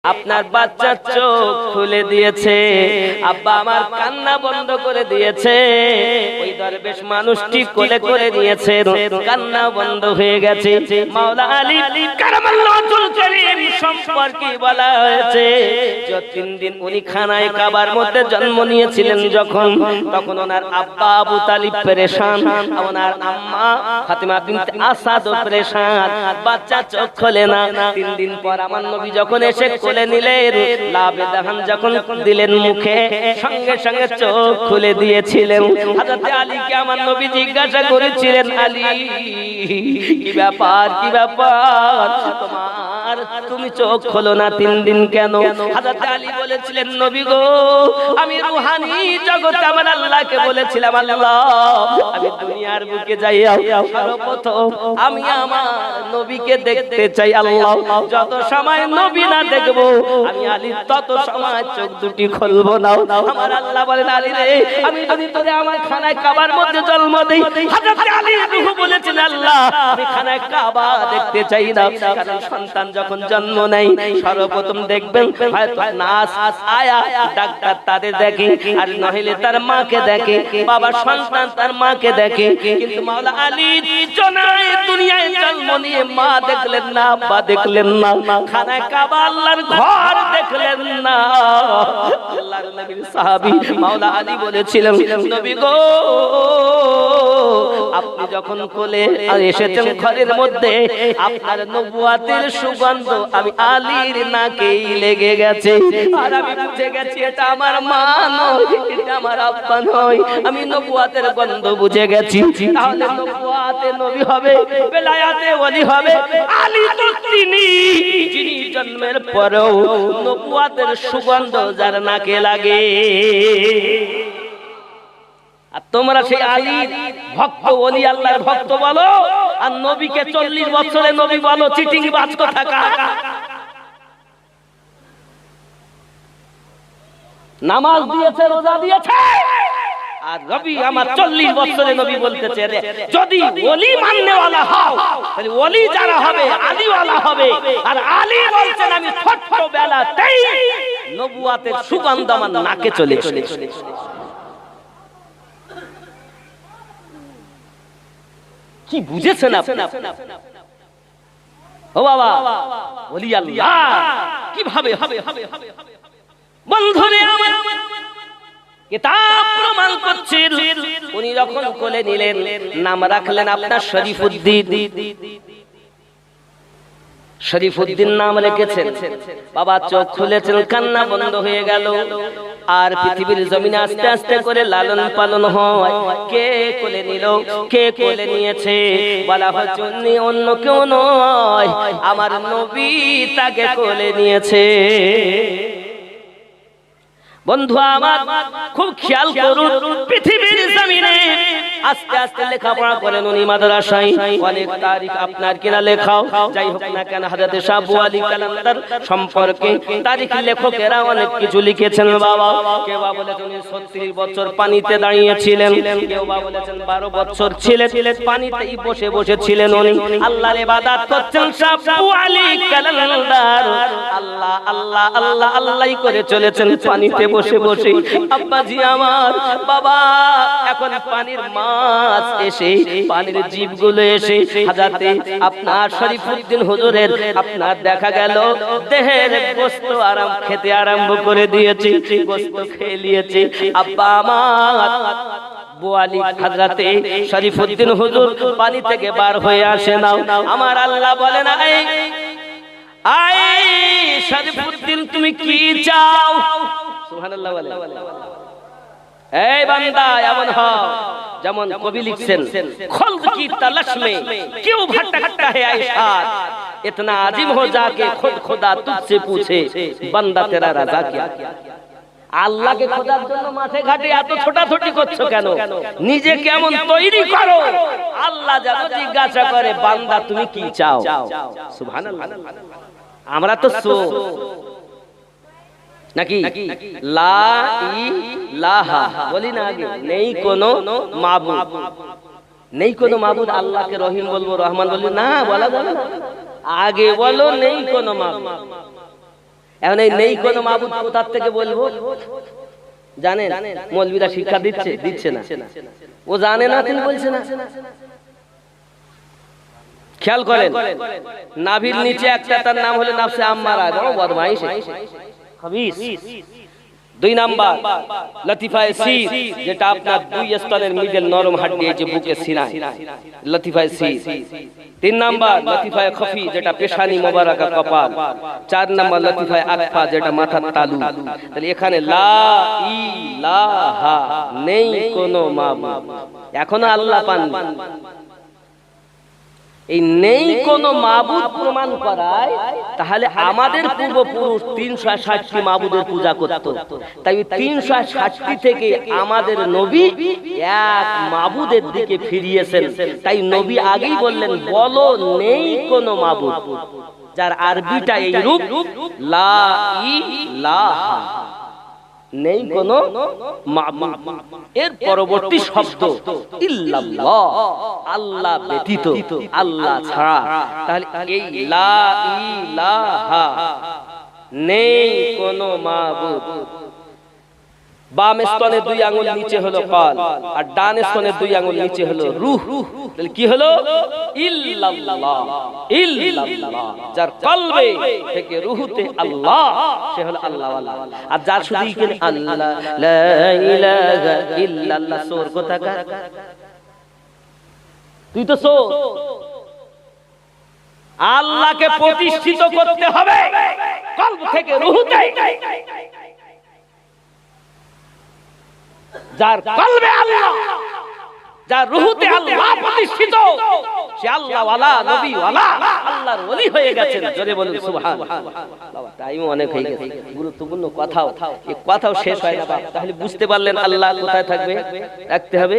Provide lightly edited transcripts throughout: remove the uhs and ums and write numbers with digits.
আপনার বাচ্চার চোখ খুলে দিয়েছে, আব্বা আমার কান্না বন্ধ করে দিয়েছে। ওই দরবেশ মানুষটি কোলে করে নিয়েছে, কান্না বন্ধ হয়ে গেছে। মাওলা আলী কারামাল্লাহু ওয়াজহুল কারীম সম্পর্কে বলা হয়েছে যে 3 দিন উনি খানায় কাবার মধ্যে জন্ম নিয়েছিলেন যখন, তখন ওনার আব্বা আবু তালিব পেরেশান, ওনার আম্মা ফাতিমা বিনতে আসাদ পেরেশান। বাচ্চা চোখ খোলে না। 3 দিন পর আমার নবী যখন এসে কোলে নিলেন, লাভে দাহান যখন দিলেন মুখে, সঙ্গে সঙ্গে চোখ খুলে দিয়েছিলেন। হযরত আলীকে আমার নবী জিজ্ঞাসা করেছিলেন, আলী কি ব্যাপার, কি ব্যাপার তোমার, তুমি চোখ খোলো না 3 দিন কেন? হযরত আলী বলেছিলেন, নবী গো, আমি রূহানি জগতে আমার আল্লাহকে বলেছিলাম, আল্লাহ আমি দুনিয়ার বুকে যাইয়া সর্বপ্রথম আমি আমার নবীকে দেখতে চাই। আল্লাহ যত সময় নবী না দেখবো আমি আলী তত সময় চোখ দুটি খুলবো না। আমার আল্লাহ বলেন, আলী রে, আমি যদি তোরে আমার খানায় কাবার মধ্যে জন্ম দেই, হযরত আলী রূহ বলেছেন, আল্লাহ আমি খানায় কাবা দেখতে চাই না। কারণ সন্তান যখন জন্ম নেয় সর্বপ্রথম দেখবেন হয়তো নাস আয়া ডাক্তার তাদের দেখে, আর নহিলে তার মাকে দেখে, বাবা সন্তান তার মাকে দেখে। কিন্তু মাওলা আলী জনায় দুনিয়ায় জন্ম নিয়ে মা দেখলেন না, আব্বা দেখলেন না, খানায় কাবা আল্লাহর ঘর দেখলেন না। আল্লাহর নবীর সাহাবী মাওলা আলী বলেছিলেন, নবী গো, আপনি যখন কোলে এসেছেন ঘরের মধ্যে, আপনার নবুয়াতের সুগন্ধ আমি আলীর নাকেই লেগে গেছে। আর আমি বুঝে গেছি এটা আমার মা নয়, এটা আমার আব্বা নয়, আমি নবুয়াতের গন্ধ বুঝে গেছি। তাহলে নবুয়াতে নবী হবে, বেলায়াতে ওলি হবে। আলী তো তিনি যিনি জন্মের পরেও নবুয়াতের সুগন্ধ যার নাকে লাগে। আর তোমরা সেই আলীর ভক্ত, ওলি আল্লাহর ভক্ত বলো, আর নবীকে 40 বছরে নবী বলো, চিটিং বাজ কোথাকার। নামাজ দিয়েছে, রোজা দিয়েছে, আর নবী আমার 40 বছরে নবী বলতেছে। যদি ওলি মাননেওয়ালা হও তাহলে ওলি যারা হবে আলীওয়ালা হবে। আর আলী বলছেন আমি ছোটবেলাতেই নবুয়াতের সুগন্ধ আমার নাকে চলে এসেছে। কি বুঝেছেন আপনি? ও বাবা, ওলি আল্লাহ কিভাবে হবে? বন্ধুরে আমার কিতাব প্রমাণ করছে, উনি যখন কোলে নিলেন নাম রাখলেন আপনার শরীফউদ্দিন। শরীফউদ্দিন নাম রেখেছেন। বাবা চোখ খুলেছেন, কান্না বন্ধ হয়ে গেল। আর পৃথিবীর জমিনে আস্তে আস্তে করে লালন পালন হয়। কে কোলে নিল, কে কোলে নিয়েছে? বলা হচ্ছে অন্য কেউ নয়, আমার নবী তাকে কোলে নিয়েছে। বন্ধু আমার খুব খেয়াল করুন, পৃথিবীর জমিনে আস্তে আস্তে লেখাপড়া করেন উনি মাদ্রাসায়, অনেক তারিখ আপনার কিনা লেখাও যাই হোক না কেন, হযরত শাহ আবু আলী কালান্দার সম্পর্কে তারিখ লেখকেরা অনেক কিছু লিখেছেন। বাবা কেউ বা বলেছেন 36 বছর পানিতে দাঁড়িয়েছিলেন, কেউ বা বলেছেন 12 বছর ছিলেন পানিতেই বসে বসে ছিলেন উনি, আল্লাহর ইবাদত করছেন। শাহ আবু আলী কালান্দার আল্লাহ আল্লাহ আল্লাহ আল্লাহই করে চলেছেন পানিতে বসে বসে। আব্বাজি আমার, বাবা এখন পানির মাছ এসে, পানির জীবগুলো এসে হাজাতে আপনার শরীফউদ্দিন হুজুরের আপনার দেখা গেল দেহের গোশত আরাম খেতে আরম্ভ করে দিয়েছে, গোশত খেয়ে নিয়েছে। আব্বা আমার বুয়ালি হযরতে শরীফউদ্দিন হুজুর পানি থেকে বার হয়ে আসে না। আমার আল্লাহ বলেন, আয় শরীফউদ্দিন তুমি কি চাও? সুবহানাল্লাহ বলে, এই বান্দা এমন হও যেমন কবি লিখছেন, খলক কি তলশ মে क्यों भटकता है आयशात, इतना अजीम हो जाके खुद खुदा तुझसे पूछे बंदा तेरा रजा क्या। আল্লাহকে খোঁজার জন্য মাঠে ঘাটে এত ছোটাছুটি করছো কেন? নিজে কেমন তৈরি করো, আল্লাহ যেন জিজ্ঞাসা করে বান্দা তুমি কি চাও। সুবহানাল্লাহ। আমরা তো নাকি লা ইলাহা বলি না, আগে নেই কোনো মাবুদ, নেই কোনো মাবুদ। আল্লাহকে রহিম বলবো, রহমান বলবো না, বলা যাবে না। আগে বলো নেই কোনো মাবুদ। এখন এই নেই কোনো মাবুদ কোথা থেকে বলবো জানেন? মৌলবীরা শিক্ষা দিচ্ছে না, ও জানে না, তিনি বলছে না। খেয়াল করেন, নাভির নিচে একটা, তার নাম হলো নাফসে আম্মারা, বড় বদমাইশ খবিস। 2 নাম্বার লতিফায়ে সির, যেটা আপনার 2 স্তনের মিডল নরম হাড্ডি, এই যে বুকের সিনায়, লতিফায়ে সির। 3 নাম্বার লতিফায়ে খফি, যেটা পেশানি মোবারকা কপাল। 4 নাম্বার লতিফায়ে আকফা, যেটা মাথার তালু। তাহলে এখানে লা ইলাহা, নেই কোনো মাবুদ। এখনো আল্লাহ পাননি। এই নেই কোনো মাবুদ প্রমাণ করায় তাহলে আমাদের পূর্বপুরুষ 360টি মাবুদের পূজা করত। তাই 360টি থেকে আমাদের নবী এক মাবুদের দিকে ফিরিয়েছেন। তাই নবী আগেই বললেন, বলো নেই কোনো মাবুদ, যার আরবিটা এই রূপ, লা ইলাহা, নেই কোনো মাবুদ। এর পরবর্তী শব্দ ইল্লাল্লাহ, আল্লাহ ব্যতীত, আল্লাহ ছাড়া। তাহলে এই লা ইলাহা, নেই কোনো মাবুদ। বাম স্তনে 2 আঙ্গুল নিচে হলো কল, আর ডান স্তনে 2 আঙ্গুল নিচে হলো রূহ। তাহলে কি হলো? ইল্লাল্লাহ, ইল্লাল্লাহ। যার কলবে থেকে রূহতে আল্লাহ, সে হলো আল্লাহ ওয়ালা। আর যার শুধু এখানে আল্লাহ, লা ইলাহা ইল্লাল্লাহ, সোর কোথাকার? তুই তো সোর। আল্লাহকে প্রতিষ্ঠিত করতে হবে কলব থেকে রূহতে। যার কলবে আল্লাহ, যার রূহতে আল্লাহ প্রতিষ্ঠিত, সে আল্লাহ ওয়ালা, নবী ওয়ালা, আল্লাহর ওলি হয়ে গেছেন। জোরে বলুন সুবহানাল্লাহ। বাবা টাইম অনেক হয়ে গেছে, গুরুত্বপূর্ণ কথাও, এই কথাও শেষ হয় না বাবা। তাহলে বুঝতে পারলেন আল্লাহ কোথায় থাকবে, রাখতে হবে।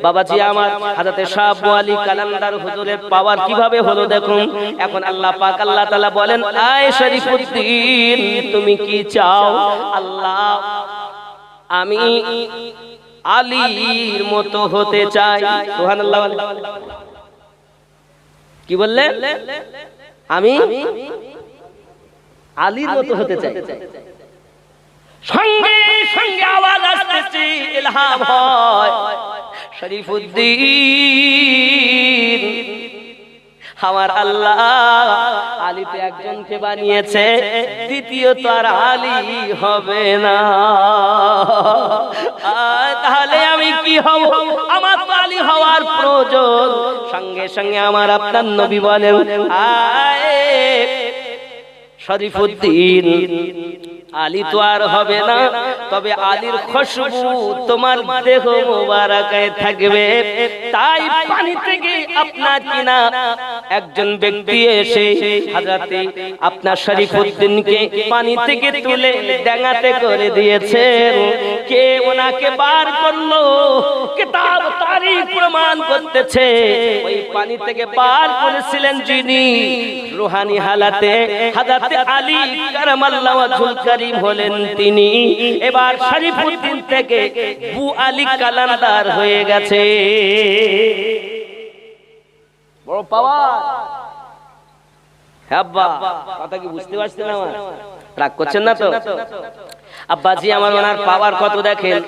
বাবাজি আমার, হযরতে শাহ আবু আলী কালান্দার হুজুরের পাওয়ার কিভাবে হলো দেখুন। এখন আল্লাহ পাক, আল্লাহ তাআলা বলেন, আয় শরীফুদ্দিন, তুমি কি চাও? আল্লাহ, আমি আলীর মতো হতে চাই। সুবহানাল্লাহ। কি বললেন? আমি আলীর মতো হতে চাই। সঙ্গে সঙ্গে আওয়াজ আসছে, ইলহাম হয়, শরীফুদ্দিন, আমার আল্লাহ আলীতে একজনকে বানিয়েছে, দ্বিতীয়ত আর আলী হবে না। তাহলে আমি কি হব? আমার তো আলী হওয়ার প্রয়োজন। সঙ্গে সঙ্গে আমার আপনার নবী বলেন, আয় শরীফুদ্দিন, আলী তো আর হবে না, তবে আলীর খুশবু তোমার দেহ মোবারকায় থাকবে। তাই পানি থেকে আপনার কিনা একজন ব্যক্তি এসে হযরতে আপনার শরীফুদ্দিনকে পানি থেকে তুলে ডাঙাতে করে দিয়েছেন। কে ওনাকে বার করলো? কিতাব তারিখ প্রমাণ করতেছে ওই পানি থেকে বার করেছিলেন যিনি, রূহানি হালাতে হযরতে আলী কারামাল্লাহু ওয়াজহুল কারীম হলেন তিনি। এবার শরীফুদ্দিন থেকে বু আলী কালান্দার হয়ে গেছে। বড় পাওয়ার। হ্যাঁ আব্বা, কথা কি বুঝতে পারছেন? আমার রাগ করছেন না তো? আব্বাজি আমার, ওনার পাওয়ার কত দেখেন।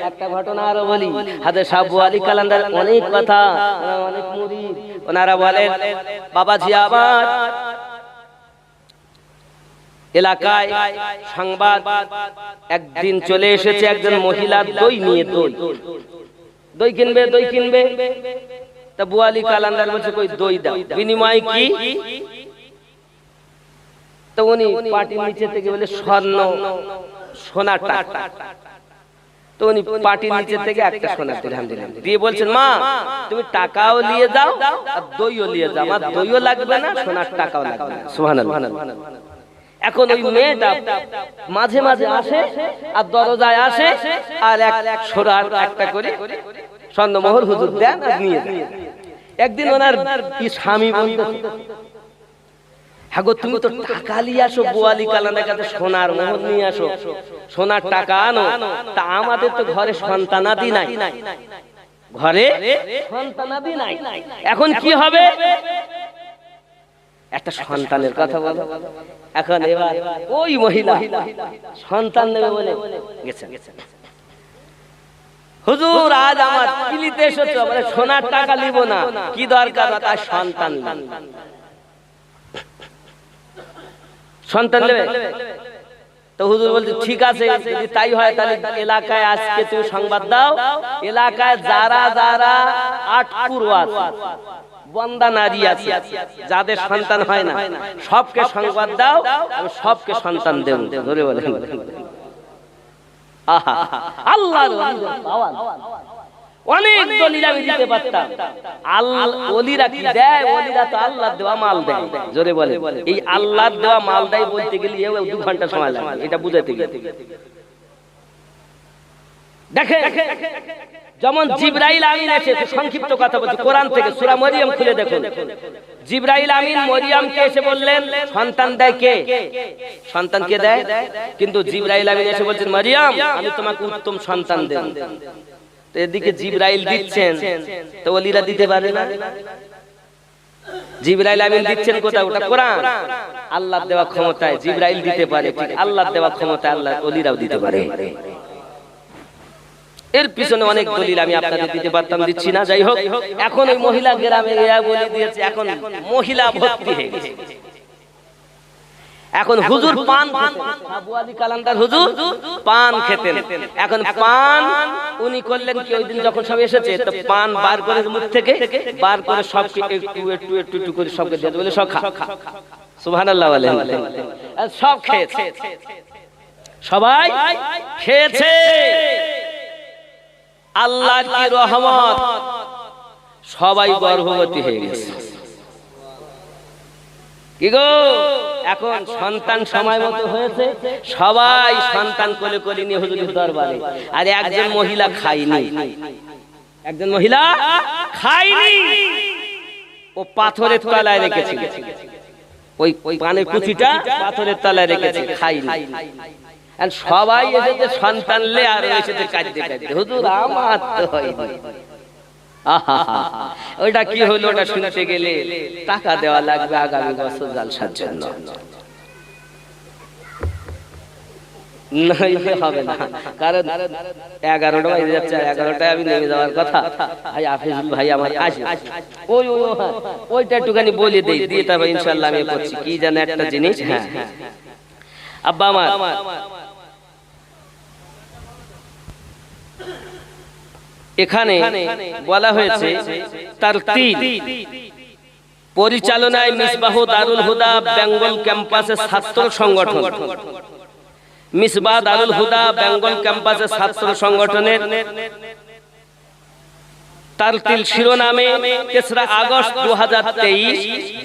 একটা ঘটনা আরো বলি। হযরত শাহ আবু আলী কালান্দার অনেক কথা, অনেক মুরিদ, ওনারা বলেন, বাবাজি আমার, এলাকায় সংবাদ একদিন চলে এসেছে, একজন মহিলা দই নিয়ে, দই কিনবে। তা আবু আলী কালান্দার বলছে, কই দই দাও, বিনিময়ে কি? তো উনি পাটির নিচে থেকে বলে, সোনার টাকা। তো উনি পাটির নিচে থেকে একটা সোনার দিরহাম দিয়ে বলছেন, মা তুমি টাকাও নিয়ে যাও আর দইও নিয়ে যাও, আমার দইও লাগবে না, সোনার টাকাও লাগবে না। সুবহানাল্লাহ। এখন ওই মেয়েটা মাঝে মাঝে আসে আর দরজায় আসে, আর এক সোনার একটা করে স্বর্ণমোহর হুজুর দেন আর নিয়ে যান। একদিন ওনার স্বামী বলতো, হ্যাঁ গো, তুমি তো টাকা নিয়ে আসো, আবু আলী কালান্দার কাছে সোনার মোহর নিয়ে আসো, সোনার টাকা আনো, তা আমাদের তো ঘরে সন্তানাদি নাই, ঘরে সন্তানাদি নাই, এখন কি হবে? একটা সন্তানের কথা বলো। এখন এবার ওই মহিলা সন্তান নেবে বলে গেছেন, হুজুর আজ আমার কিলিতে এসেছো, বলে সোনার টাকা নিব না, কি দরকার, তার সন্তান সন্তান নেবে। তো হুজুর বলছে ঠিক আছে, যদি তাই হয় তাহলে এলাকায় আজকে তুমি সংবাদ দাও, এলাকায় যারা যারা আটপুরু আছে, বন্দা নারী আছে, যাদের সন্তান হয় না, সবকে সংবাদ দাও, আমি সবকে সন্তান দেব। ধরে বলে আহা আল্লাহর অনেক দলিল আমি দিতে পারতাম, আল্লাহ ওলিরা কি দেয়, ওলিরা তো আল্লাহর দেওয়া মাল দেয়। জোরে বলে এই আল্লাহর দেওয়া মাল দেয় বলতে গেলে 2 ঘন্টা সময় লাগে এটা বুঝাতে গেলে। দেখেন যেমন জিবরাইল আমিন এসে, সংক্ষিপ্ত কথা বলছি কোরআন থেকে সূরা মরিয়ম খুলে দেখুন। জিবরাইল আমিন মরিয়মকে এসে বললেন সন্তান দেয় কে, সন্তান কে দেয়, কিন্তু জিবরাইল আমিন এসে বলছেন মরিয়ম আমি তোমাকে উত্তম সন্তান দেব। তো এদিকে জিবরাইল দিচ্ছেন, তো ওলিরা দিতে পারে না। জিবরাইল আমিন দিচ্ছেন কোথায়, ওটা কোরআন। আল্লাহর দেওয়া ক্ষমতায় জিবরাইল দিতে পারে, ঠিক আল্লাহর দেওয়া ক্ষমতায় আল্লাহ ওলিরাও দিতে পারে। এর পিছনে অনেক দলিল আমি আপনাদের দিতে পারতাম, দিচ্ছি না। যাই হোক, এখন ওই মহিলা গ্রামে বলে দিয়েছে, এখন মহিলা ভর্তি হয়ে গেছে। এখন হুজুর পান, আবু আলী কালান্দার হুজুর পান খেতেন। এখন পান উনি করলেন কি, ওই দিন যখন সব এসেছে তো পান বার করে মুখ থেকে বার করে সবকে একটু একটু একটু একটু করে সবকে দিয়ে বলে সব খা। সুবহানাল্লাহ বলেন। সব খেয়েছে, সবাই খেয়েছে। আল্লাহর কি রহমত, সবাই গর্ভবতী হয়ে গেছে। কি গো, এখন সন্তান সময় মতো হয়েছে, সবাই সন্তান কোলে কোলে নিয়ে হুজুরের দরবারে। আর একজন মহিলা খায়নি, একজন মহিলা খায়নি, ও পাথরের তলায় রেখেছিল, ওই পানের কুচিটা পাথরের তলায় রেখেছে, খায়নি। আর সবাই এসেছে সন্তান লে, আর এসেছে কাঁদতে কাঁদতে, হুজুর আমার তো হয়নি। ওইটা কি হলো, ওটা শুনতে গেলে টাকা দেওয়া লাগবে আগামী বছর জালসার জন্য। হবে না, কারণ 11টা বাজে যাচ্ছে, 11টায় আমি নেমে যাওয়ার কথা। ভাই আফিজুল ভাই আমার আসে, ওইটা একটুখানি বলে দেই, দিয়ে তবে ইনশাআল্লাহ আমি করছি। কি জানে একটা জিনিস, হ্যাঁ আব্বা আমার এখানে বলা হয়েছে তারতিল পরিচালনায় মিসবাহ দারুল হুদা বেঙ্গল ক্যাম্পাসের ছাত্র সংগঠন, মিসবাহ দারুল হুদা বেঙ্গল ক্যাম্পাসের ছাত্র সংগঠনের তারতিল শিরোনামে 3রা আগস্ট 2023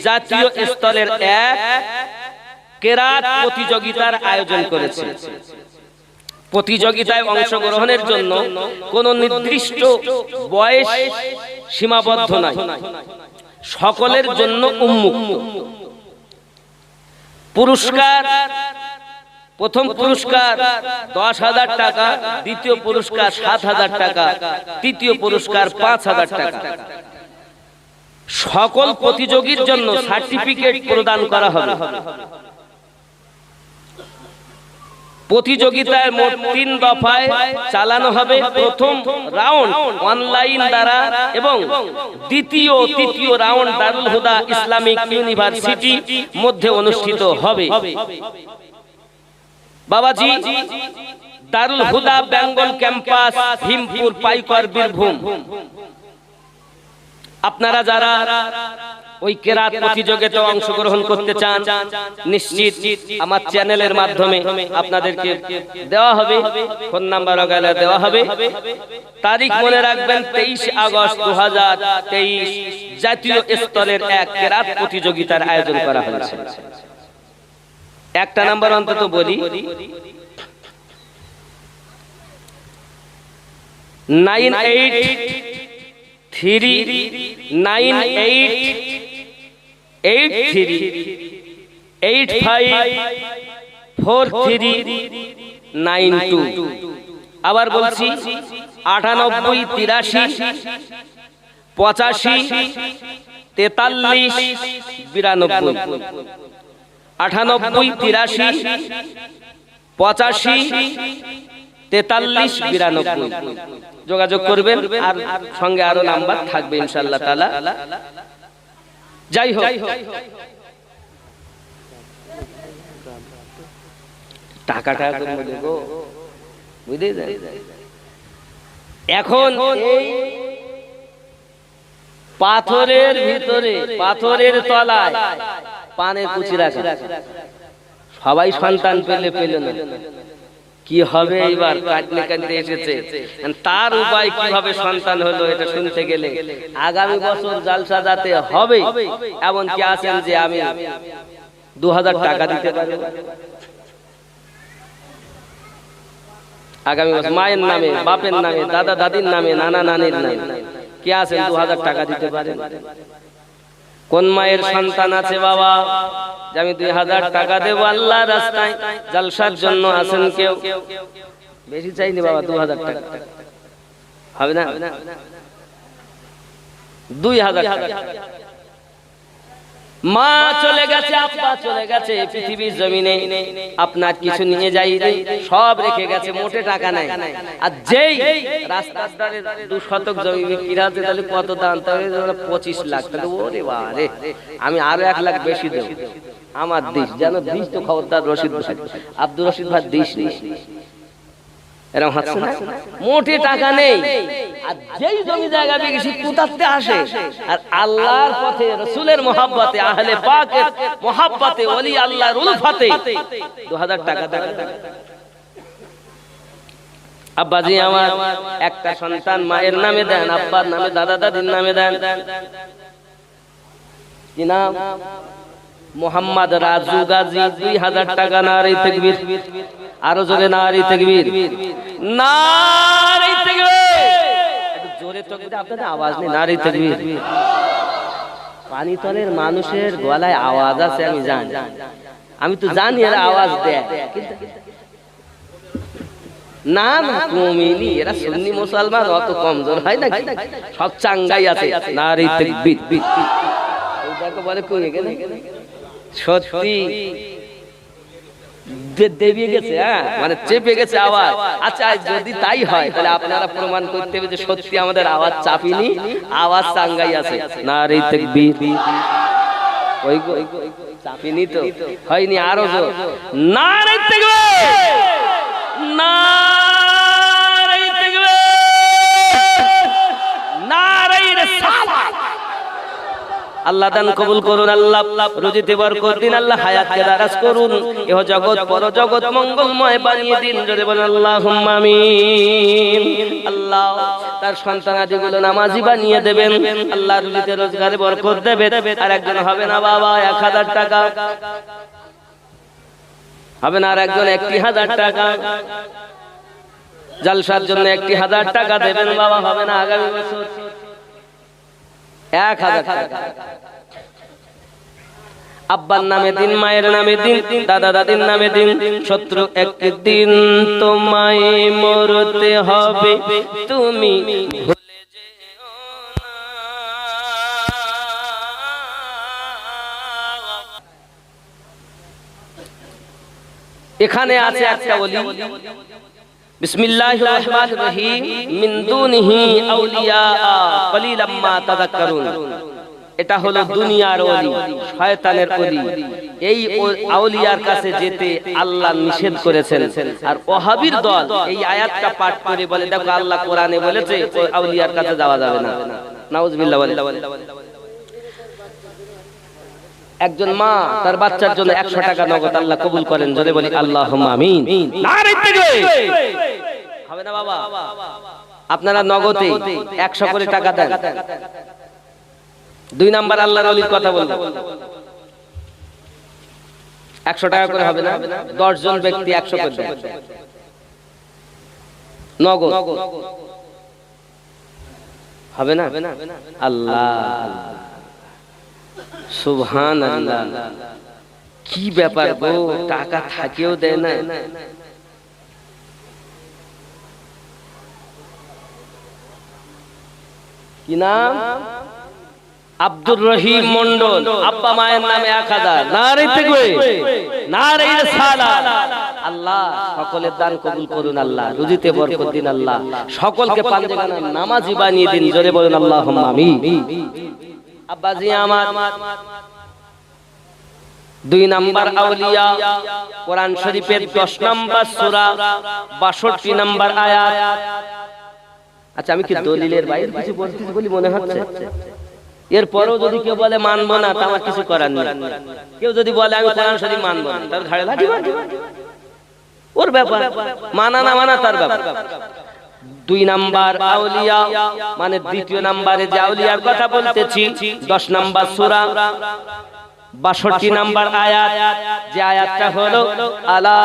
জাতীয় স্তরের এক কেরাত প্রতিযোগিতার আয়োজন করেছে। প্রতিযোগিতায় অংশগ্রহণের জন্য কোন নির্দিষ্ট বয়স সীমাবদ্ধ নয়, সকলের জন্য উন্মুক্ত। পুরস্কার, প্রথম পুরস্কার 10,000 টাকা, দ্বিতীয় পুরস্কার 7,000 টাকা, তৃতীয় পুরস্কার 5,000 টাকা। সকল প্রতিযোগীর জন্য সার্টিফিকেট প্রদান করা হবে। প্রতিযোগিতায় মোট 3 দফায় চালানো হবে। প্রথম রাউন্ড অনলাইন দ্বারা এবং দ্বিতীয় তৃতীয় রাউন্ড দারুল হুদা ইসলামিক ইউনিভার্সিটি মধ্যে অনুষ্ঠিত হবে। বাবাজি দারুল হুদা বেঙ্গল ক্যাম্পাস, ভীমপুর, পাইকর, বীরভূম। আপনারা যারা ওই কেরাত প্রতিযোগিতায় অংশগ্রহণ করতে চান, নিশ্চিত আমার চ্যানেলের মাধ্যমে আপনাদেরকে দেওয়া হবে, ফোন নাম্বার ওগুলো দেওয়া হবে। তারিখ মনে রাখবেন 23 আগস্ট 2023 জাতীয় স্তরের এক কেরাত প্রতিযোগিতার আয়োজন করা হয়েছে। একটা নাম্বার অন্তত বলি, 9833854392। আবার বলছি 9883854392। 43 92 98 83 85 43 92 যোগাযোগ করবেন। আর সঙ্গে আরো নাম্বার থাকবে ইনশাআল্লাহ তাআলা। যাই হোক, টাকাটা দেখো বুঝতে যায়। এখন এই পাথরের ভিতরে, পাথরের তলায় পানের কুচি রাখা, সবাই সন্তান পেলে না, কি হবে এইবার? কাটতে এসেছে, তার উপায় কিভাবে সন্তান হলো এটা শুনতে গেলে আগামী বছর জালসা যাতে হবে এমন কি আছেন যে আমি 2000 টাকা দিতে পারি আগামী বছর, মায়ের নামে, বাপের নামে, দাদা দাদির নামে, নানা নানির নামে কে আছেন 2000 টাকা দিতে পারেন? কোন মায়ের সন্তান আছে বাবা যে আমি 2000 টাকা দেব আল্লাহর রাস্তায় জালসার জন্য? আছেন কেউ? বেশি চাইনি বাবা, 2000 টাকা হবে না? 2000 টাকা। মা চলে গেছে, আব্বা চলে গেছে পৃথিবীর জমিনে, আপনার কিছু নিয়ে যায়নি, সব রেখে গেছে, মোটে টাকা নাই। আর যেই রাস্তার ধারে 2 শতক জমি বিক্রি আছে, তাহলে কত দাম? তাহলে 25 লাখ। তাহলে ওরে বাবা, আমি আরো 1 লাখ বেশি দেব, আমার দিস জানো, দিস তো খবরদার রশিদ ভাই, আব্দুর রশিদ ভাই দিস নি, এরকম হচ্ছে না? মোটে টাকা নেই, আর যেই জমি জায়গা বিক্রি কুতাতে আসে, আর আল্লাহর পথে, রাসূলের মহব্বতে, আহলে পাকের মহব্বতে, ওলি আল্লাহর উলফতে 2000 টাকা টাকা। আব্বাজি আমার একটা সন্তান মায়ের নামে দেন, আব্বার নামে, দাদা দাদির নামে দেন। কি নাম? মোহাম্মদ রাজু গাজী, 2000 টাকা। নারে তাকবীর, আরো জোরে নারে তাকবীর, নারে তাকবীর, একটু জোরে তাকবীর, আপনাদের আওয়াজ নেই, নারে তাকবীর। পানিতলের মানুষের গলায় আওয়াজ আছে আমি জানি, আমি তো জানি এরা আওয়াজ দেয়, কিন্তু না না কমিনি, এরা সুন্নি মুসলমান, অত কমজোর হয় না, সব চাঙ্গাই আছে। নারে তাকবীর, এই দেখো বলে কমে গেল, সত্যি দেবিয়ে গেছে, মানে চেপে গেছে আওয়াজ। আচ্ছা যদি তাই হয় তাহলে আপনারা প্রমাণ করতে হবে যে সত্যি আমাদের আওয়াজ চাপিনি, আওয়াজ চাঙ্গাই আছে। নারে তাকবীর, ওই চাপিনি তো হয়নি, আরো জোর নারে তাকবীর, নারে তাকবীর, নারে রিসালাত। আল্লাহ দান কবুল করুন, আল্লাহ রুজিতে বরকত দিন, আল্লাহ হায়াতকে দারাজ করুন, ইহ জগৎ পর জগৎ মঙ্গলময় বানিয়ে দিন। যদি বলেন আল্লাহুম্মা আমিন। আল্লাহ তার সন্তানাদিগুলো নামাজি বানিয়ে দেবেন, আল্লাহ রুজিতে রোজগারে বরকত দেবেন। আর একজন হবে না বাবা 1000 টাকা, হবে না আর একজন 1000 টাকা, জালসার জন্য 1000 টাকা দেবেন বাবা, হবে না আগামী বছর 1000 টাকা। আব্বার নামে দিন, মায়ের নামে দিন, দাদা দাদির নামে দিন। শত্রু একদিন তোমায় মরতে হবে, তুমি ভুলে যেও না। এখানে আছে একটা ওলি, বিসমিল্লাহির রহমানির রহিম, মিন দুনিহি আউলিয়া কলিলাম মা তাযাক্কারুন। এটা হলো দুনিয়ার ওলি, শয়তানের ওলি। এই আউলিয়ার কাছে যেতে আল্লাহ নিষেধ করেছেন। আর ওয়াহাবীর দল এই আয়াতটা পাঠ করে বলে, দেখো আল্লাহ কোরআনে বলেছে ওই আউলিয়ার কাছে যাওয়া যাবে না। নাউজুবিল্লাহ। একজন মা তার বাচ্চার জন্য 100 টাকা নগদ আল্লাহ কবুল করেন, যদি বলি আল্লাহুম্মা আমিন। নারে তাকবীর, হবে না বাবা? আপনারা নগদে 100 করে টাকা দেন। 2 নাম্বার আল্লাহর ওলির কথা বলবো, 100 টাকা করে হবে না? 10 জন ব্যক্তি 100 করে দেন নগদ, হবে না? আল্লাহ, সুবহানাল্লাহ, কি ব্যাপার গো, টাকা থাকেও দেয় না। কি নাম? আব্দুর রহিম মন্ডল, আব্বা মায়ের নামে 1000। নারে তাকবীর, নারে রিসালাত। আল্লাহ সকলের দান কবুল করুন, আল্লাহ রুজিতে বরকত দিন, আল্লাহ সকলকে পাঞ্জেগানা নামাজি বানিয়ে দিন। জোরে বলুন আল্লাহুম্মা আমিন। আব্বাজি আমার 2 নাম্বার আউলিয়া, কোরআন শরীফের 10 নাম্বার সূরা 62 নাম্বার আয়াত। আচ্ছা, আমি কি দলিলের বাইরে কিছু বলতেছি বলি মনে হচ্ছে? এরপরও যদি কেউ বলে মানবো না, তা আমার কিছু করার নেই। কেউ যদি বলে আমি কোরআন শরীফ মানবো না, তার ঘাড়ে লাঠি মারবো, ওর ব্যাপার। মানা না মানা তার ব্যাপার। 2 নাম্বার আউলিয়া মানে দ্বিতীয় নম্বরে যে আউলিয়ার কথা বলতেছি, 10 নাম্বার সূরা 62 নাম্বার আয়াত। যে আয়াতটা হলো আলা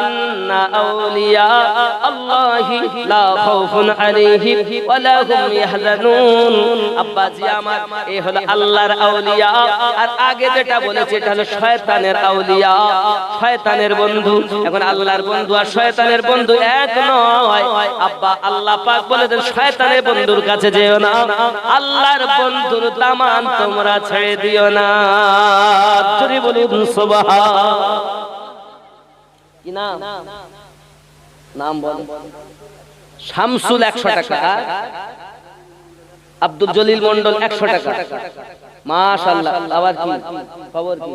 ইন্না আউলিয়া আল্লাহি লা খাউফুন আলাইহিম ওয়া লা হুম ইয়াহজানুন। আব্বাজি আমার, এই হলো আল্লাহর আউলিয়া। আর আগে যেটা বলেছে এটা হলো শয়তানের আউলিয়া, শয়তানের বন্ধু। এখন আল্লাহর বন্ধু আর শয়তানের বন্ধু এক নয়। আব্বা আল্লাহ পাক বলেছেন শয়তানের বন্ধুর কাছে যেও না, আল্লাহর বন্ধুর দামান তোমরা ছেড়ে দিও না। জোরে বলুন সুবহান। কি নাম? নাম বল। শামসুল 100 টাকা, আব্দুল জলিল মন্ডল 100 টাকা। মাশাআল্লাহ। আবার কি খবর? কি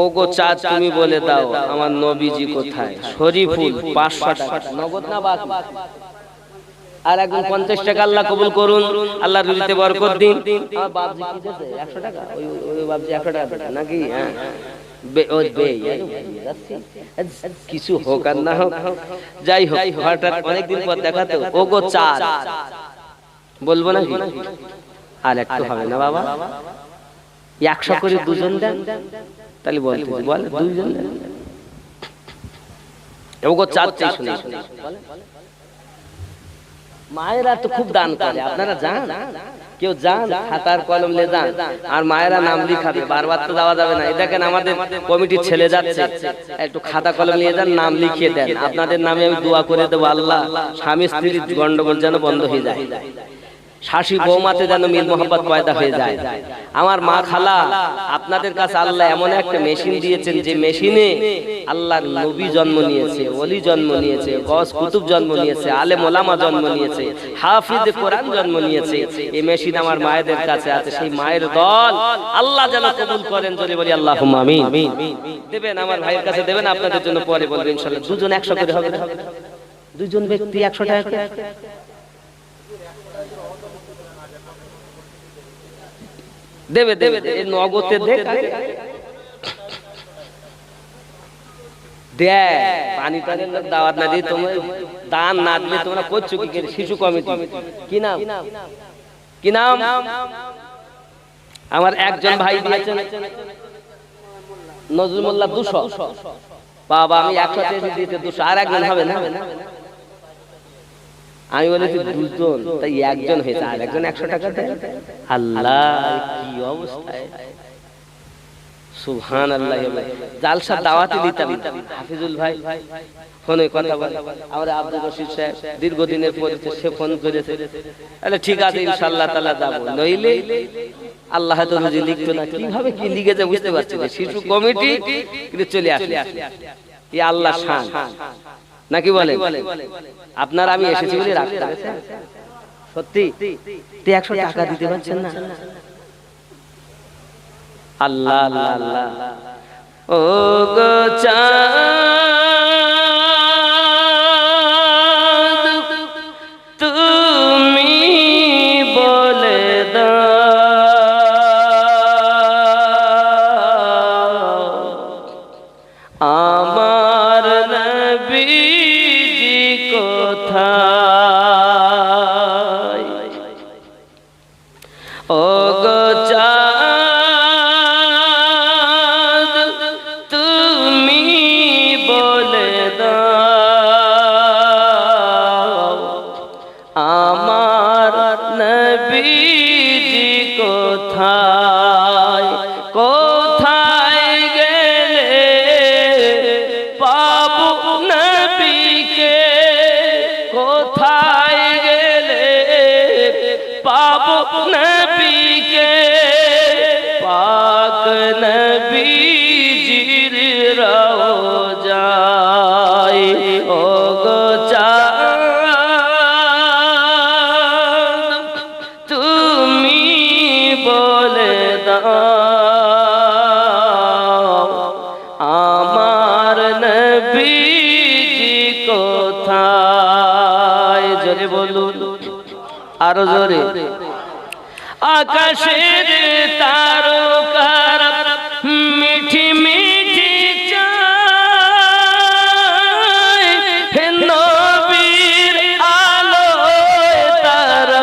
ওগো চাঁদ তুমি বলে দাও আমার নবীজি কোথায়? শরীফুল 500 টাকা, নগদ না বাকি? আর একজন 50 টাকা, আল্লাহ কবুল করুন, আল্লাহর রুজিতে বরকত দিন। আমার বাপজি কি দিয়েছে 100 টাকা? ওই বাপজি 100 টাকা নাকি? হ্যাঁ, কিছু হোক আর না হোক, যাই হোক, হঠাৎ অনেকদিন পর দেখা তো। ওগো চাঁদ বলবো নাকি? আর একটু হবে না বাবা? 100 করে দুজন দেন, তাহলে বলতেছি, বল 2 জন দেন। ওগো চাঁদ চাই শুনে মায়েরা তো খুব দান করে, আপনারা যান, কেউ যান, খাতার কলম নিয়ে যান, আর মায়েরা নাম লিখাবে। বারবার তো যাওয়া যাবে না। দেখেন আমাদের কমিটির ছেলে যাচ্ছে, একটু খাতা কলম নিয়ে যান, নাম লিখিয়ে দেন। আপনাদের নামে আমি দোয়া করে দেবো, আল্লাহ স্বামী স্ত্রীর গন্ডগোল যেন বন্ধ হয়ে যায়, শাশি বৌমাতে যেন মিল মোহাম্মত পয়দা হয়ে যায়। আমার মা খালা, আপনাদের কাছে আল্লাহ এমন একটা মেশিন দিয়েছেন যে মেশিনে আল্লাহর নবী জন্ম নিয়েছে, ওলি জন্ম নিয়েছে, গস কুতুব জন্ম নিয়েছে, আলেম ওলামা জন্ম নিয়েছে, হাফিজ কোরআন জন্ম নিয়েছে। এই মেশিন আমার মায়েদের কাছে আছে। সেই মায়ের দল আল্লাহ যেন কবুল করেন। জোরে বলি আল্লাহুম্মা আমিন। দেবেন আমার ভাইয়ের কাছে, দেবেন আপনাদের জন্য পরে বলবো ইনশাআল্লাহ। 2 জন 100 করে হবে, 2 জন ব্যক্তি 100 টাকা। দেবে দেবে নগদে দে, পানি টানের লোক দাওয়াত না দিয়ে তোমরা দান না দিলে তোমরা করছো কি? শিশু কমিটি। কি নাম? কি নাম? আমার একজন ভাই দিয়েছেন নজরুল মোল্লা 200। বাবা আমি 100 দিতে 200, আর একজন হবে না? আমি বলেছি 2 জন, তাই একজন হয়েছে, আর একজন 100 টাকা দেয়। আল্লাহ কি অবস্থায়! সুবহানাল্লাহ। জালসা দাওয়াতে দিতাম, হাফিজুল ভাই ফোনে কথা বলে, আমরা আব্দুল রশিদ সাহেব দীর্ঘদিনের পরিচয়, সে ফোন করেছে, তাহলে ঠিক আছে ইনশাআল্লাহ তাআলা যাব, নইলে আল্লাহ তো রুজি লিখতো না। কিভাবে কি লিখেছে বুঝতে পারছি না। শিশু কমিটি কিন্তু চলে আসে, এই আল্লাহ শান নাকি বলে? আপনারা আমি এসেছি বলে রাখতে পারছেন? সত্যি 100 টাকা দিতে পারছেন না? আল্লাহ আল্লাহ আল্লাহ। ও গো চাঁদ তুমি বলে দাও আমার নবীজি কোথায়? ও গো চাঁদ তুমি আরো জোরে আকাশের তারকার মিঠি মিঠি চায় হে নবীর আলোয় তারা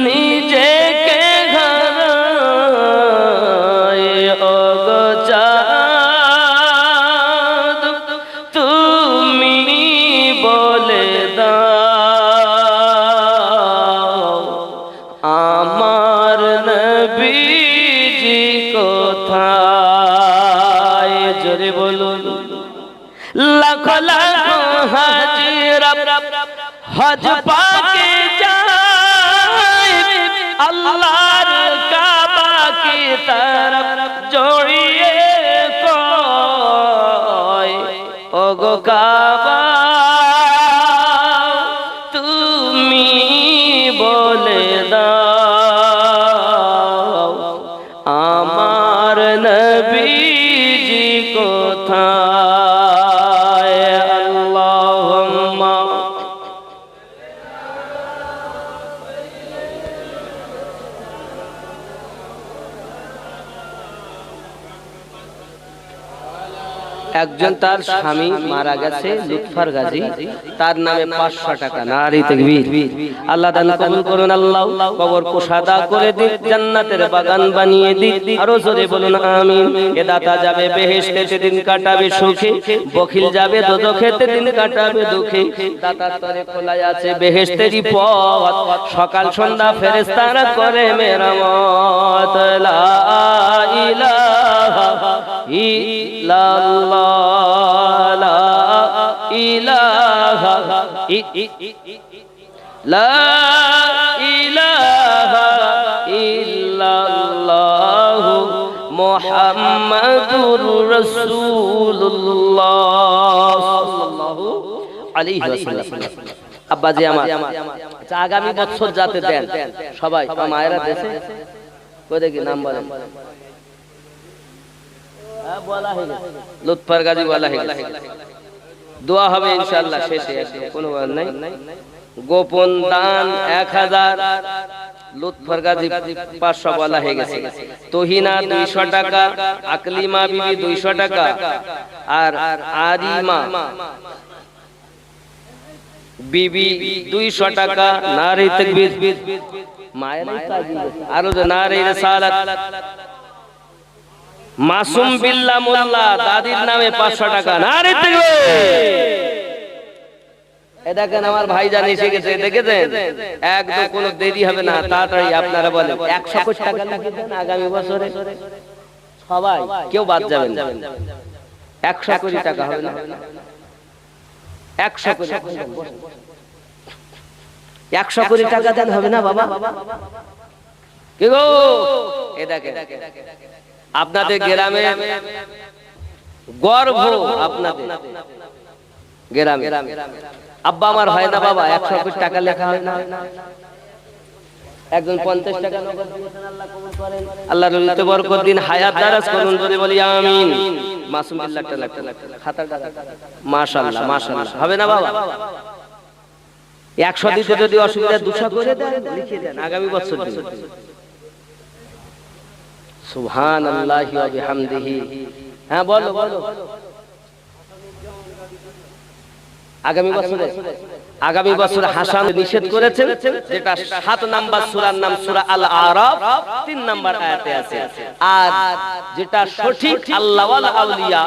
নিজেকে ঘরায় ওগো চাঁদ তুমি বলে দাও আমার নবীজি কোথায় জোরে বলুন লাখ লাখ হাজিরা হজ পাকে যায় আল্লাহর কাবা কি तरफ জড়িয়ে কয় ওগো কাবা তুমি বলে দাও আমার নবীজি কোথায় আল্লাহুম্মা একজন তার স্বামী মারা গেছে লুৎফর গাজী তার নামে 500 টাকা নারী তাকবীর আল্লাহ দান কবুল করুন আল্লাহ কবর কুশাদা করে দিন জান্নাতের বাগান বানিয়ে দিন আরো জোরে বলুন আমিন এ দাতা যাবে বেহেশতে দিন কাটাবে সুখে বখিল যাবে দোজখেতে দিন কাটাবে দুঃখে দাতার তরে খোলা আছে বেহেশতেরই পথ সকাল সন্ধ্যা ফেরেশতারা করে মেরামত লা ইলাহা ইল্লাল্লাহ লা ইলাহা লা ইলাহা ইল্লাল্লাহ মুহাম্মাদুর রাসূলুল্লাহ সাল্লাল্লাহু আলাইহি ওয়াসাল্লাম আব্বাজি আমার আচ্ছা আগামী বছর যাতে দেন সবাই মায়েরা দেশে কই দেখি নাম বলেন বলা হয়ে গেছে লুৎফর গাজী বলা হয়ে গেছে দোয়া হবে ইনশাআল্লাহ শেষে কোনো বল নাই গোপন দান 1000 লুৎফর গাজী 500 বলা হয়ে গেছে তোহিনা 200 টাকা আকলিমা বিবি 200 টাকা আর আরিমা বিবি 200 টাকা নারী তাকবীর মায়েরাই কাজী আর নারী রিসালাত মাসুম বিল্লাহ মোল্লা দাদির নামে 500 টাকা নারী তাকবীর এই দেখেন আমার ভাইজান এসে গেছে দেখেছেন একদম কোনো দেরি হবে না তাড়াতাড়ি আপনারা বলেন 100 কোটি টাকা লাগিয়ে দেন আগামী বছরে সবাই কেউ বাদ যাবেন 100 কোটি টাকা হবে না 100 কোটি 100 কোটি টাকা দেন হবে না বাবা কি গো এই দেখেন আপনাদের গ্রামে গর্ব আপনাদের গ্রামে আব্বা আমার হয় না বাবা 100 কোটি টাকা লেখা হয় না একজন 50 টাকা নগদ দিয়েছেন আল্লাহ কবুল করেন আল্লাহর রহমতে বরকত দিন হায়াত দারাজ করুন বলে বলি আমিন মাসুম বিল্লাহ খাতাটা মাশাআল্লাহ মাশাআল্লাহ হবে না বাবা 100 দিতে যদি অসুবিধা 200 করে দেন লিখে দেন আগামী বছর দিন সুবহানাল্লাহি ওয়া বিহামদিহি হ্যাঁ বলো বলো আগামী বছর হাসান নিষেধ করেছেন যেটা 7 নাম্বার সূরার নাম সূরা আল আরাফ 3 নাম্বার আয়াতে আছে আর যেটা সঠিক আল্লাহ ওয়াল আউলিয়া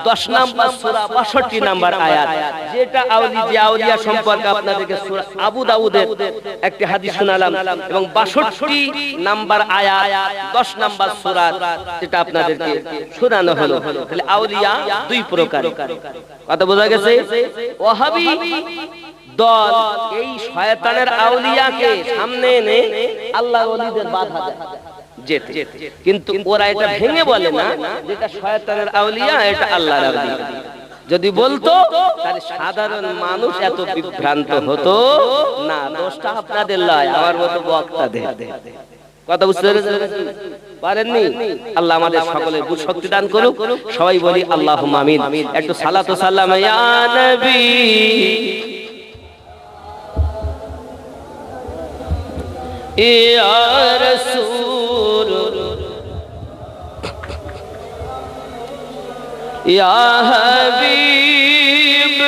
10 নাম্বার সূরা 62 নাম্বার আয়াত যেটা আউলিয়া সম্পর্কে আপনাদেরকে সূরা আবু দাউদের একটি হাদিস শোনালাম এবং 62 নাম্বার আয়াত 10 নাম্বার সূরা যেটা আপনাদেরকে শোনানো হলো তাহলে আউলিয়া দুই প্রকার কথা বোঝা গেছে ওয়াহাবি দল এই শয়তানের আউলিয়াকে সামনে এনে আল্লাহর ওলিদের বাধা দেয় যেতে কিন্তু ওরা এটা ভেঙে বলে না যেটা শয়তানের আউলিয়া এটা আল্লাহর আউলিয়া যদি বলতো তাহলে সাধারণ মানুষ এত বিভ্রান্ত হতো না দোষটা আপনাদের লয় আমার মতো বক্তাদের কথা বুঝতে পারেননি আল্লাহ আমাদের সকলের বুঝশক্তি দান করুক সবাই বলি আল্লাহুম্মা আমিন একটু সালাত ও সালাম ইয়া নবী ইয়া রাসূল ইয়া হাবিব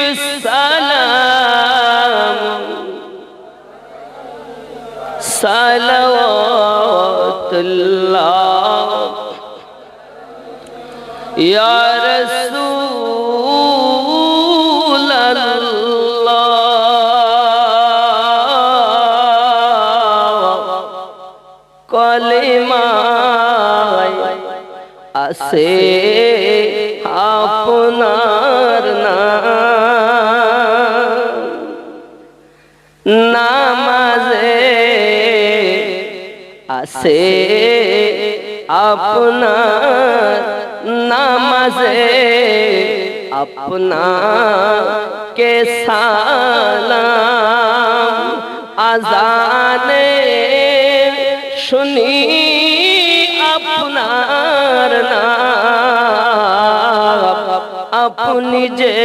সালাম সালাওয়াতুল্লাহ ইয়া রাসূলাল্লাহ কলিমায় আছে আপনার নাম, নামাজে আছে আপনার, নামাজে আপনাকে সালাম, আজানে শুনি আপনার নাম, আপনি যে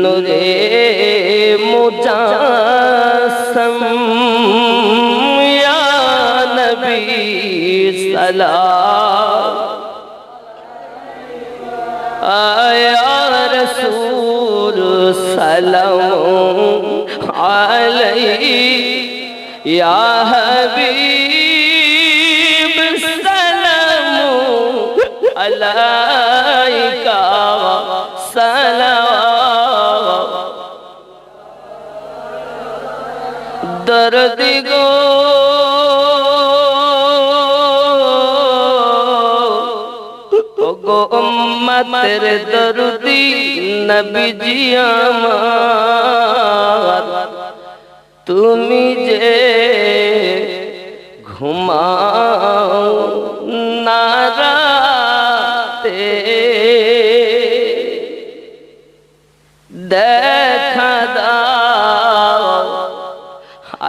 নূরে মুজাসসাম ইয়া নবী সালাম ইয়া রাসূল সালাম আলাইহি ইয়া হাবিব সালাম আলাইকা সালাম দরদ গো গো উম্মতের দরদি নবীজি আমার, তুমি যে ঘুমাও না রাতে, দেখা দাও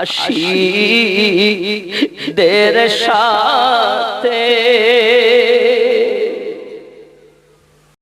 আশিকদের সাথে,